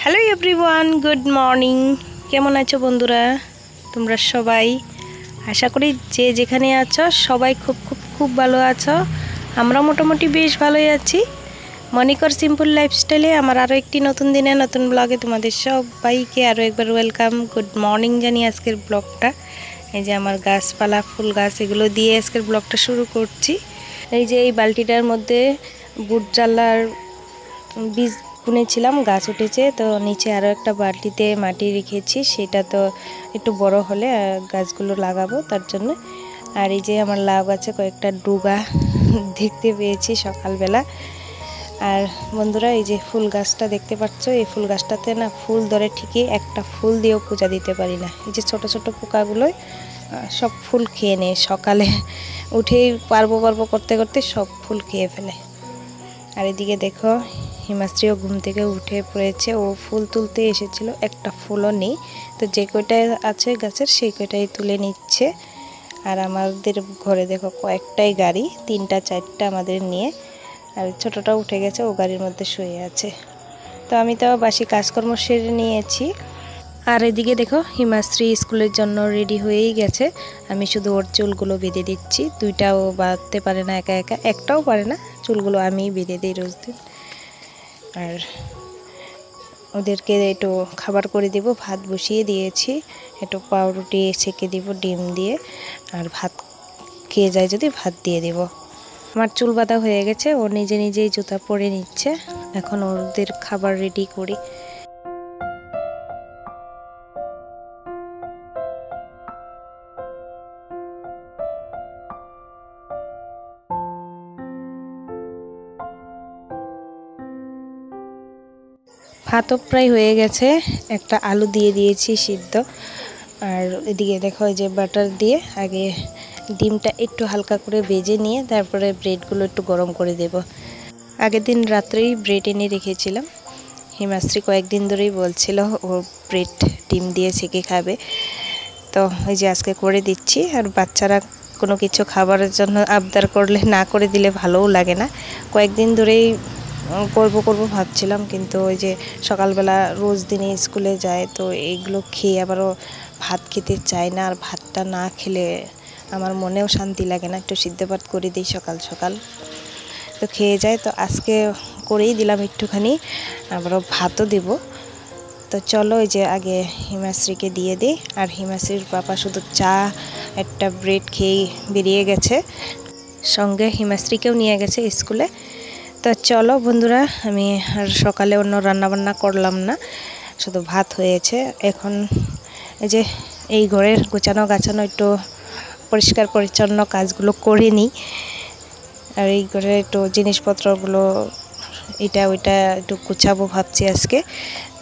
Hello everyone, good morning. কেমন আছো বন্ধুরা তোমরা সবাই? আশা করি যে যেখানে আছো সবাই খুব খুব খুব ভালো আছো। আমরা মোটামুটি বেশ ভালোই আছি। মনিকর সিম্পল লাইফস্টাইলে আমার আরও একটি নতুন দিনে নতুন ব্লগে তোমাদের সবাইকে আরও একবার ওয়েলকাম, গুড মর্নিং জানি। আজকের ব্লগটা এই যে আমার গাছপালা ফুল গাছ এগুলো দিয়ে আজকের ব্লগটা শুরু করছি। এই যে এই বালতিটার মধ্যে বুট জ্বালার বীজ বুনেছিলাম, গাছ উঠেছে, তো নিচে আরও একটা বালতিতে মাটি রেখেছি, সেটা তো একটু বড় হলে গাছগুলো লাগাবো তার জন্য। আর এই যে আমার লাউ গাছে কয়েকটা ডুগা দেখতে পেয়েছি সকালবেলা। আর বন্ধুরা এই যে ফুল গাছটা দেখতে পাচ্ছ, এই ফুল গাছটাতে না ফুল ধরে ঠিকই, একটা ফুল দিয়েও পূজা দিতে পারি না। এই যে ছোট ছোট পোকাগুলোই সব ফুল খেয়ে নেয়, সকালে উঠেই পারবো করতে করতে সব ফুল খেয়ে ফেলে। আর এদিকে দেখো হিমাশ্রীও ঘুম থেকে উঠে পড়েছে, ও ফুল তুলতে এসেছিল, একটা ফুলও নেই, তো যে কয়টাই আছে গাছের সেই কয়টাই তুলে নিচ্ছে। আর আমাদের ঘরে দেখো কয়েকটাই গাড়ি, 3টা 4টা আমাদের নিয়ে, আর ছোটটা উঠে গেছে, ও গাড়ির মধ্যে শুয়ে আছে। তো আমি তো বাসি কাজকর্ম সেরে নিয়েছি। আর এদিকে দেখো হিমাশ্রী স্কুলের জন্য রেডি হয়েই গেছে, আমি শুধু ওর চুলগুলো বেঁধে দিচ্ছি। 2টাও বাঁধতে পারে না একা একা, একটাও পারে না, চুলগুলো আমিই বেঁধে দিই রোজ দিন। আর ওদেরকে একটু খাবার করে দিব, ভাত বসিয়ে দিয়েছি, একটু পাউরুটি সেঁকে দিব ডিম দিয়ে, আর ভাত খেয়ে যায় যদি ভাত দিয়ে দেব। আমার চুল বাঁধা হয়ে গেছে, ও নিজে নিজেই জুতা পরে নিচ্ছে, এখন ওদের খাবার রেডি করি। ভাতও প্রায় হয়ে গেছে, একটা আলু দিয়ে দিয়েছি সিদ্ধ। আর এদিকে দেখো এই যে বাটার দিয়ে আগে ডিমটা একটু হালকা করে ভেজে নিয়ে তারপরে ব্রেডগুলো একটু গরম করে দেব। আগের দিন রাত্রেই ব্রেড এনে রেখেছিলাম, হিমাশ্রী কয়েকদিন ধরেই বলছিল ও ব্রেড ডিম দিয়ে সেঁকে খাবে, তো ওই যে আজকে করে দিচ্ছি। আর বাচ্চারা কোনো কিছু খাবারের জন্য আবদার করলে না করে দিলে ভালোও লাগে না। কয়েকদিন ধরেই করব ভাবছিলাম, কিন্তু ওই যে সকালবেলা রোজ দিনে স্কুলে যায়, তো এইগুলো খেয়ে আবারও ভাত খেতে চায় না, আর ভাতটা না খেলে আমার মনেও শান্তি লাগে না। একটু সিদ্ধ ভাত করে দিই সকাল সকাল, তো খেয়ে যায়, তো আজকে করেই দিলাম একটুখানি, আবারও ভাতও দেব। তো চলো ওই যে আগে হিমাশ্রীকে দিয়ে দিই। আর হিমাশ্রীর বাবা শুধু চা একটা ব্রেড খেয়েই বেরিয়ে গেছে, সঙ্গে হিমাশ্রীকেও নিয়ে গেছে স্কুলে। তো চলো বন্ধুরা, আমি আর সকালে অন্য রান্নাবান্না করলাম না, শুধু ভাত হয়েছে। এখন এই যে এই ঘরের গোছানো গাছানো একটু পরিষ্কার পরিচ্ছন্ন কাজগুলো করে নিই। আর এই ঘরে একটু জিনিসপত্রগুলো এটা ওইটা একটু গুছাবো ভাবছি আজকে।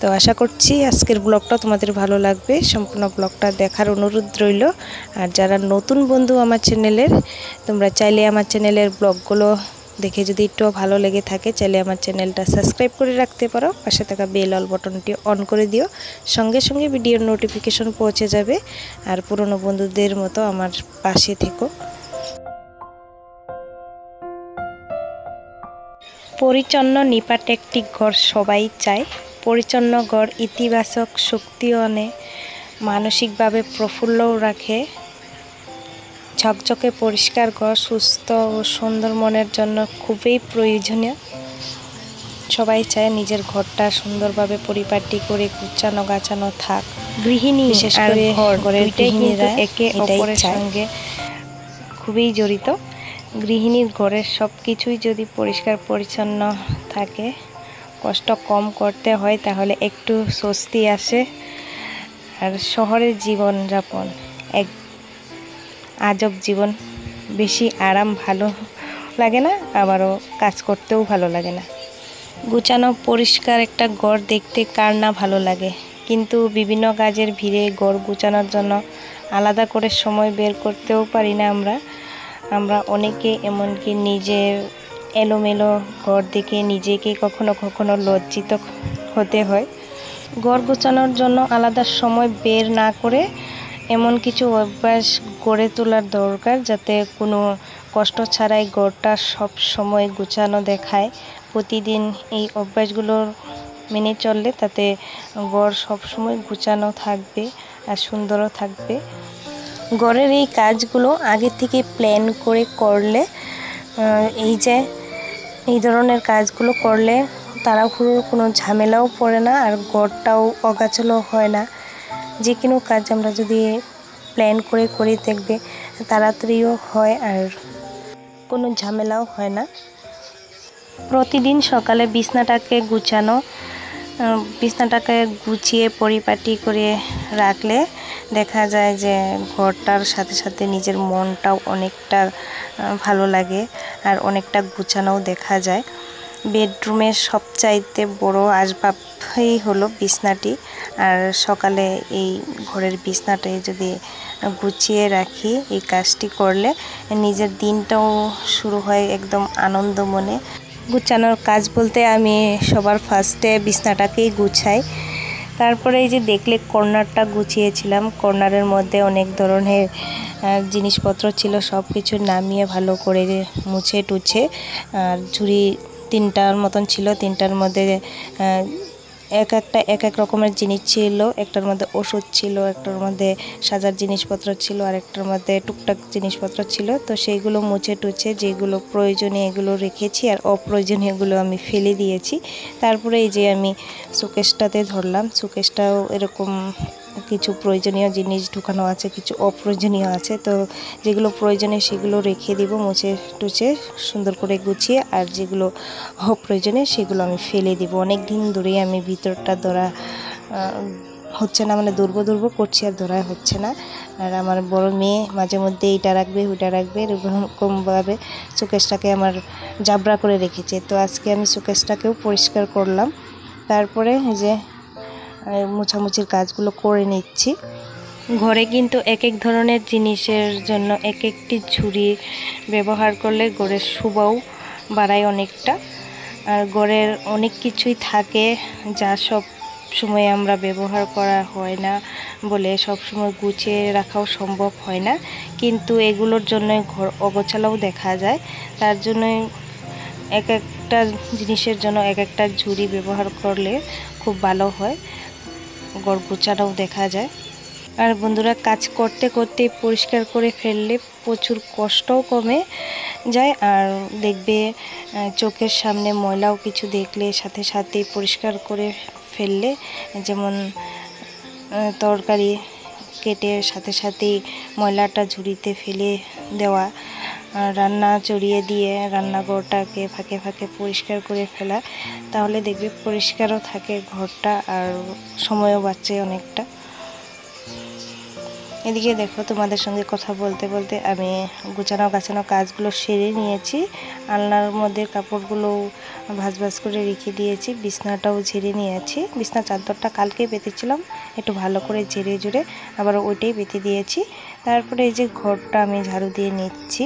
তো আশা করছি আজকের ব্লগটা তোমাদের ভালো লাগবে, সম্পূর্ণ ব্লগটা দেখার অনুরোধ রইল। আর যারা নতুন বন্ধু আমার চ্যানেলের, তোমরা চাইলে আমার চ্যানেলের ব্লগগুলো দেখে যদি একটু ভালো লেগে থাকে, চাইলে আমার চ্যানেলটা সাবস্ক্রাইব করে রাখতে পারো, পাশে থাকা বেল অল বাটনটি অন করে দিও, সঙ্গে সঙ্গে ভিডিওর নোটিফিকেশন পৌঁছে যাবে। আর পুরনো বন্ধুদের মতো আমার পাশে থেকো। পরিচ্ছন্ন নিপাট একটি ঘর সবাই চায়। পরিচ্ছন্ন ঘর ইতিবাচক শক্তিও আনে, মানসিকভাবে প্রফুল্লও রাখে। ঝকঝকে পরিষ্কার ঘর সুস্থ ও সুন্দর মনের জন্য খুবই প্রয়োজনীয়। সবাই চায় নিজের ঘরটা সুন্দরভাবে পরিপাটি করে গুছানো গাছানো থাক। গৃহিণী বিশেষ করে ঘরের গৃহিণীরা একে অপরের সঙ্গে খুবই জড়িত। গৃহিণীর ঘরের সব কিছুই যদি পরিষ্কার পরিচ্ছন্ন থাকে, কষ্ট কম করতে হয়, তাহলে একটু স্বস্তি আসে। আর শহরের জীবনযাপন এক আজব জীবন, বেশি আরাম ভালো লাগে না, আবারও কাজ করতেও ভালো লাগে না। গুছানো পরিষ্কার একটা ঘর দেখতে কার না ভালো লাগে, কিন্তু বিভিন্ন কাজের ভিড়ে ঘর গুছানোর জন্য আলাদা করে সময় বের করতেও পারি না আমরা অনেকে, এমনকি নিজের এলোমেলো ঘর দেখে নিজেকে কখনো কখনো লজ্জিত হতে হয়। ঘর গোছানোর জন্য আলাদা সময় বের না করে এমন কিছু অভ্যাস গড়ে তোলার দরকার, যাতে কোনো কষ্ট ছাড়াই ঘরটা সব সময় গোছানো দেখায়। প্রতিদিন এই অভ্যাসগুলোর মেনে চললে তাতে ঘর সবসময় গুছানো থাকবে আর সুন্দরও থাকবে। ঘরের এই কাজগুলো আগে থেকে প্ল্যান করে করলে এই ধরনের কাজগুলো করলে তাড়াহুড়োর কোনো ঝামেলাও পড়ে না আর ঘরটাও অগাছালো হয় না। যে কোনো কাজ আমরা যদি প্ল্যান করে করি দেখবে তাড়াতাড়িও হয় আর কোনো ঝামেলাও হয় না। প্রতিদিন সকালে বিছনাটাকে গুছিয়ে পরিপাটি করে রাখলে দেখা যায় যে ঘরটার সাথে সাথে নিজের মনটাও অনেকটা ভালো লাগে আর অনেকটা গুছানোও দেখা যায়। বেডরুমের সবচাইতে বড় আসবাবই হলো বিছনাটি, আর সকালে এই ঘরের বিছনাটাই যদি গুছিয়ে রাখি এই কাজটি করলে নিজের দিনটাও শুরু হয় একদম আনন্দ মনে। গুছানোর কাজ বলতে আমি সবার ফার্স্টে বিছনাটাকেই গুছাই, তারপরে এই যে দেখলে কর্নারটা গুছিয়েছিলাম, কর্নারের মধ্যে অনেক ধরনের জিনিসপত্র ছিল, সব কিছু নামিয়ে ভালো করে মুছে টুছে আর ঝুড়ি 3টার মতন ছিল, 3টার মধ্যে এক এক রকমের জিনিস ছিল। একটার মধ্যে ওষুধ ছিল, একটার মধ্যে সাজার জিনিসপত্র ছিল আর একটার মধ্যে টুকটাক জিনিসপত্র ছিল। তো সেইগুলো মুছে টুছে যেগুলো প্রয়োজনীয় এগুলো রেখেছি আর অপ্রয়োজনীয়গুলো আমি ফেলে দিয়েছি। তারপরে এই যে আমি শোকেসটাতে ধরলাম, শোকেসটাও এরকম কিছু প্রয়োজনীয় জিনিস ঢুকানো আছে, কিছু অপ্রয়োজনীয় আছে। তো যেগুলো প্রয়োজনীয় সেগুলো রেখে দিব মুছে টুছে সুন্দর করে গুছিয়ে, আর যেগুলো অপ্রয়োজনীয় সেগুলো আমি ফেলে দিব। অনেক দিন ধরেই আমি ভিতরটা ধরা হচ্ছে না, মানে দুর্ব করছি আর ধরা হচ্ছে না। আর আমার বড় মেয়ে মাঝে মধ্যে এইটা রাখবে ওইটা রাখবে এরকমভাবে শোকেসটাকে আমার জাবরা করে রেখেছে। তো আজকে আমি শোকেসটাকেও পরিষ্কার করলাম, তারপরে যে মোছামুছির কাজগুলো করে নিচ্ছি। ঘরে কিন্তু এক এক ধরনের জিনিসের জন্য এক একটি ঝুড়ি ব্যবহার করলে ঘরের শোভাও বাড়ায় অনেকটা। আর ঘরের অনেক কিছুই থাকে যা সব সময় আমরা ব্যবহার করা হয় না বলে সব সময় গুছিয়ে রাখাও সম্ভব হয় না, কিন্তু এগুলোর জন্য ঘর অগোছালোও দেখা যায়। তার জন্যই এক একটা জিনিসের জন্য এক একটা ঝুড়ি ব্যবহার করলে খুব ভালো হয়, ঘর গোছানোও দেখা যায়। আর বন্ধুরা, কাজ করতে করতে পরিষ্কার করে ফেললে প্রচুর কষ্টও কমে যায়, আর দেখবে চোখের সামনে ময়লাও কিছু দেখলে সাথে সাথে পরিষ্কার করে ফেললে, যেমন তরকারি কেটে সাথে সাথেই ময়লাটা ঝুড়িতে ফেলে দেওয়া, রান্না চড়িয়ে দিয়ে রান্নাঘরটাকে ফাঁকে ফাঁকে পরিষ্কার করে ফেলা, তাহলে দেখবে পরিষ্কারও থাকে ঘরটা আর সময়ও বাঁচে অনেকটা। এদিকে দেখো, তোমাদের সঙ্গে কথা বলতে বলতে আমি গুছানো গাছানো কাজগুলো সেরে নিয়েছি। আলনার মধ্যে কাপড়গুলো ভাঁজ করে রেখে দিয়েছি, বিছনাটাও ঝেড়ে নিয়েছি। বিছনা চাদরটা কালকে পেতেছিলাম, একটু ভালো করে ঝেড়ে ঝুড়ে আবার ওইটাই পেতে দিয়েছি। তারপরে এই যে ঘরটা আমি ঝাড়ু দিয়ে নিচ্ছি।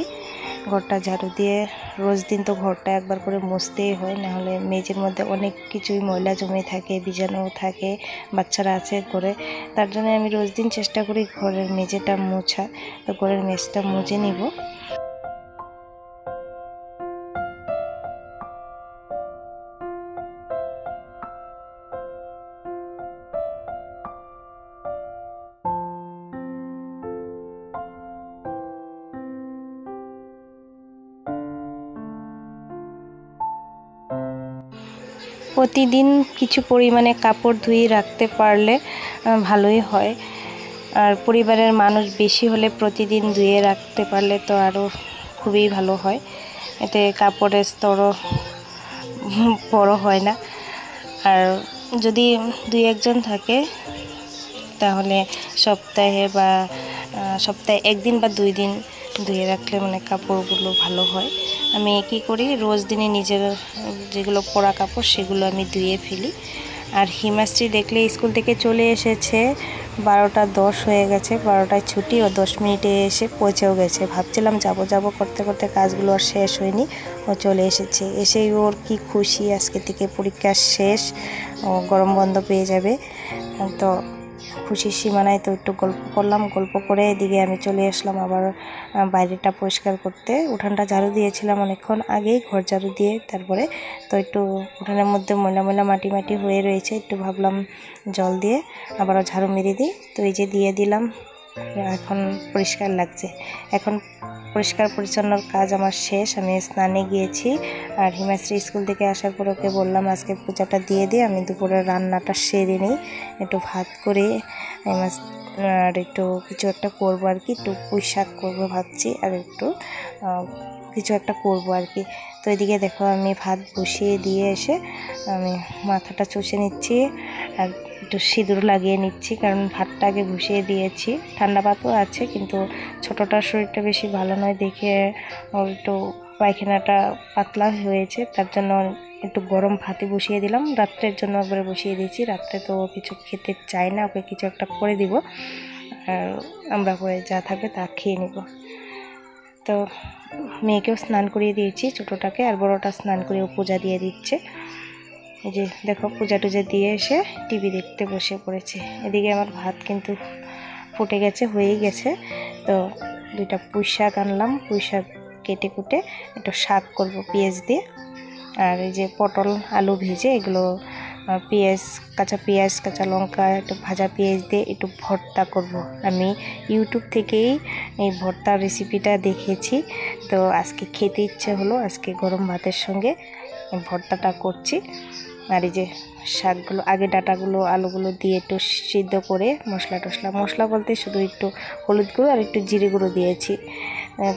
ঘরটা ঝাড়ু দিয়ে রোজ দিন তো ঘরটা একবার করে মুছতেই হয়, নাহলে মেঝের মধ্যে অনেক কিছুই ময়লা জমে থাকে, বীজাণুও থাকে, বাচ্চারা আছে ঘরে। তার জন্য আমি রোজ দিন চেষ্টা করি ঘরের মেঝেটা মোছা। তো ঘরের মেঝেটা মুছে নিব। প্রতিদিন কিছু পরিমাণে কাপড় ধুয়ে রাখতে পারলে ভালোই হয়, আর পরিবারের মানুষ বেশি হলে প্রতিদিন ধুয়ে রাখতে পারলে তো আরও খুবই ভালো হয়। এতে কাপড়ের স্তরও বড় হয় না। আর যদি 2-1 জন থাকে তাহলে সপ্তাহে 1 দিন বা 2 দিন ধুয়ে রাখলে মানে কাপড়গুলো ভালো হয়। আমি কী করি, রোজ দিনে নিজের যেগুলো পরা কাপড় সেগুলো আমি ধুয়ে ফেলি। আর হিমাশ্রী দেখলে স্কুল থেকে চলে এসেছে, 12টা 10 হয়ে গেছে, 12টায় ছুটি, ও 10 মিনিটে এসে পৌঁছেও গেছে। ভাবছিলাম যাব করতে করতে কাজগুলো আর শেষ হয়নি, ও চলে এসেছে। এসেই ওর কি খুশি, আজকে থেকে পরীক্ষা শেষ, ও গরম বন্ধ পেয়ে যাবে। তো খুশির সীমানায়। তো একটু গল্প করলাম, গল্প করে এদিকে আমি চলে আসলাম আবার বাইরেটা পরিষ্কার করতে। উঠানটা ঝাড়ু দিয়েছিলাম অনেকক্ষণ আগেই, ঘর ঝাড়ু দিয়ে তারপরে। তো একটু উঠানের মধ্যে ময়লা ময়লা মাটি মাটি হয়ে রয়েছে, একটু ভাবলাম জল দিয়ে আবারও ঝাড়ু মেরে দিই। তো এই যে দিয়ে দিলাম, এখন পরিষ্কার লাগছে। এখন পরিষ্কার পরিচ্ছন্নর কাজ আমার শেষ। আমি স্নানে গিয়েছি, আর হিমাশ্রী স্কুল থেকে আসার পর ওকে বললাম আজকে পূজাটা দিয়ে দিয়ে আমি দুপুরে রান্নাটা সেরে নিই, একটু ভাত করে আর একটু কিছু একটা করবো আর কি, একটু পুঁই শাক করবো ভাবছি, আর একটু কিছু একটা করবো আর কি। তো এদিকে দেখো আমি ভাত বসিয়ে দিয়ে এসে আমি মাথাটা চষে নিচ্ছি আর একটু সিঁদুর লাগিয়ে নিচ্ছি, কারণ ভাতটা আগে বসিয়ে দিয়েছি। ঠান্ডা ভাতও আছে, কিন্তু ছোটোটার শরীরটা বেশি ভালো নয় দেখে ওর একটু পায়খানাটা পাতলা হয়েছে, তার জন্য একটু গরম ভাতই বসিয়ে দিলাম। রাত্রের জন্য একবারে বসিয়ে দিয়েছি, রাত্রে তো কিছু খেতে চায় না, ওকে কিছু একটা করে দিব, আর আমরা পরে যা থাকবে তা খেয়ে নেব। তো মেয়েকেও স্নান করিয়ে দিয়েছি, ছোটোটাকে, আর বড়োটা স্নান করিয়ে পূজা দিয়ে দিচ্ছে। এই যে দেখো পূজা টুজা দিয়ে এসে টিভি দেখতে বসে পড়েছে। এদিকে আমার ভাত কিন্তু ফুটে গেছে, হয়েই গেছে। তো দুইটা পুঁই শাক আনলাম, পুঁই শাক কেটে কুটে একটু শাক করব পেঁয়াজ দিয়ে, আর এই যে পটল আলু ভেজে এগুলো কাঁচা পেঁয়াজ কাঁচা লঙ্কা একটু ভাজা পেঁয়াজ দিয়ে একটু ভর্তা করব। আমি ইউটিউব থেকেই এই ভর্তার রেসিপিটা দেখেছি, তো আজকে খেতে ইচ্ছে হলো, আজকে গরম ভাতের সঙ্গে ভর্তাটা করছি। আর এই যে শাকগুলো আগে ডাটাগুলো আলুগুলো দিয়ে একটু সিদ্ধ করে মশলা বলতে শুধু একটু হলুদ গুঁড়ো আর একটু জিরে গুঁড়ো দিয়েছি,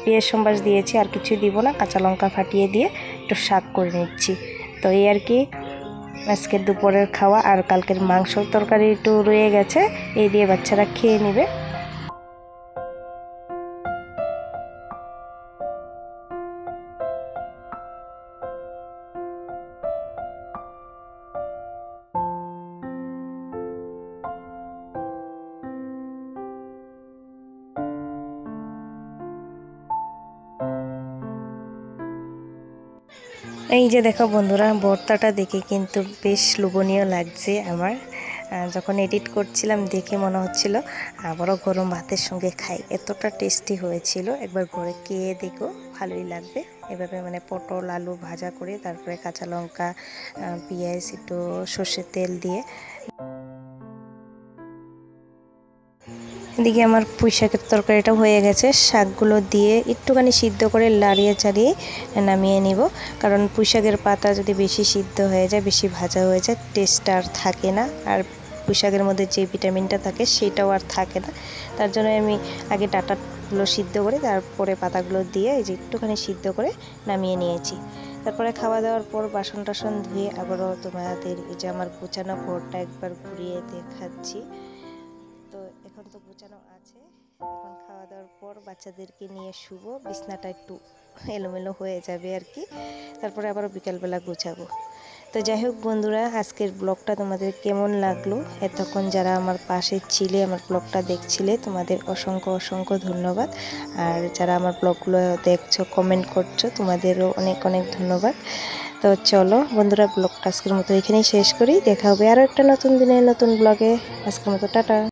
পেঁয়াজ সম্বাস দিয়েছি, আর কিছু দিব না, কাঁচা লঙ্কা ফাটিয়ে দিয়ে একটু শাক করে নিচ্ছি। তো এই আর কি আজকের দুপুরের খাওয়া। আর কালকের মাংসর তরকারি একটু রয়ে গেছে, এই দিয়ে বাচ্চারা খেয়ে নেবে। এই যে দেখো বন্ধুরা, ভর্তাটা দেখে কিন্তু বেশ লোভনীয় লাগছে আমার। যখন এডিট করছিলাম দেখে মনে হচ্ছিল আবারও গরম ভাতের সঙ্গে খাই, এতটা টেস্টি হয়েছিল। একবার ঘরে খেয়ে দেখো, ভালোই লাগবে। এভাবে মানে পটল আলু ভাজা করে তারপরে কাঁচা লঙ্কা পেঁয়াজ একটু সর্ষের তেল দিয়ে। এদিকে আমার পুঁই শাকের তরকারিটা হয়ে গেছে, শাকগুলো দিয়ে একটুখানি সিদ্ধ করে লাড়িয়ে চাড়িয়ে নামিয়ে নিব, কারণ পুঁই শাকের পাতা যদি বেশি সিদ্ধ হয়ে যায়, বেশি ভাজা হয়ে যায়, টেস্টটা আর থাকে না, আর পুঁই শাকের মধ্যে যে ভিটামিনটা থাকে সেটাও আর থাকে না। তার জন্য আমি আগে ডাঁটাগুলো সিদ্ধ করে তারপরে পাতাগুলো দিয়ে এই যে একটুখানি সিদ্ধ করে নামিয়ে নিয়েছি। তারপরে খাওয়া দাওয়ার পর বাসন টাসন ধুয়ে আবারও তোমাদের এই যে আমার গোছানো ঘরটা একবার ঘুরিয়ে দেখাচ্ছি। তো এখন তো গোছানো আছে, এখন খাওয়া দাওয়ার পর বাচ্চাদেরকে নিয়ে শুব, বিছনাটা একটু এলোমেলো হয়ে যাবে আর কি, তারপরে আবারও বিকালবেলা গোছাবো। তো যাই হোক বন্ধুরা, আজকের ব্লগটা তোমাদের কেমন লাগলো, এতক্ষণ যারা আমার পাশে ছিলে, আমার ব্লগটা দেখছিলে, তোমাদের অসংখ্য অসংখ্য ধন্যবাদ। আর যারা আমার ব্লগগুলো দেখছো কমেন্ট করছো, তোমাদেরও অনেক অনেক ধন্যবাদ। তো চলো বন্ধুরা, ব্লগটা আজকের মতো এখানেই শেষ করি, দেখা হবে আরও একটা নতুন দিনে নতুন ব্লগে। আজকের মতো টাটা।